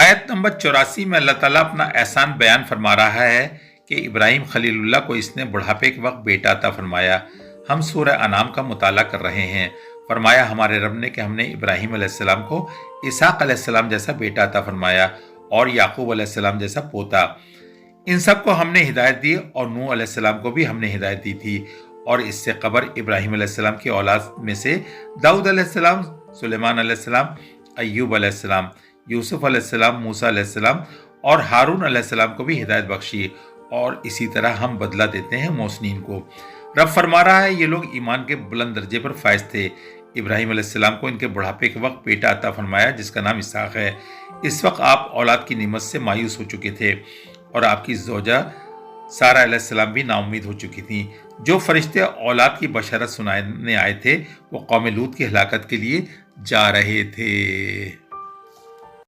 آیت نمبر 84 میں اللہ تعالیٰ اپنا احسان بیان فرما رہا ہے کہ ابراہیم خلیل اللہ کو اس نے بڑھاپے کے وقت بیٹا عطا فرمایا۔ ہم سورہ انعام کا مطالعہ کر رہے ہیں۔ فرمایا ہمارے رب نے کہ ہم نے ابراہیم علیہ السلام کو اسحاق علیہ السلام جیسا بیٹا عطا فرمایا اور یعقوب علیہ السلام جیسا پوتا۔ ان سب کو ہم نے ہدایت دی اور نوح علیہ السلام کو بھی ہم نے ہدایت دی تھی، اور اس سے قبل ابراہیم علیہ السلام کی اولاد میں سے داؤد علیہ السلام، سلیمان علیہ السلام، ایوب علیہ السلام، یوسف علیہ السلام، موسیٰ علیہ السلام اور ہارون علیہ السلام کو بھی ہدایت بخشی، اور اسی طرح ہم بدلہ دیتے ہیں محسنین کو۔ رب فرما رہا ہے یہ لوگ ایمان کے بلند درجے پر فائز تھے۔ ابراہیم علیہ السلام کو ان کے بڑھاپے کے وقت بیٹا عطا فرمایا جس کا نام اسحاق ہے۔ اس وقت آپ اولاد کی نعمت سے مایوس ہو چکے تھے، اور آپ کی زوجہ سارہ علیہ السلام بھی نا امید ہو چکی تھیں۔ جو فرشتے اولاد کی بشارت سنانے آئے تھے وہ قوم لوط کی ہلاکت کے لیے جا رہے تھے۔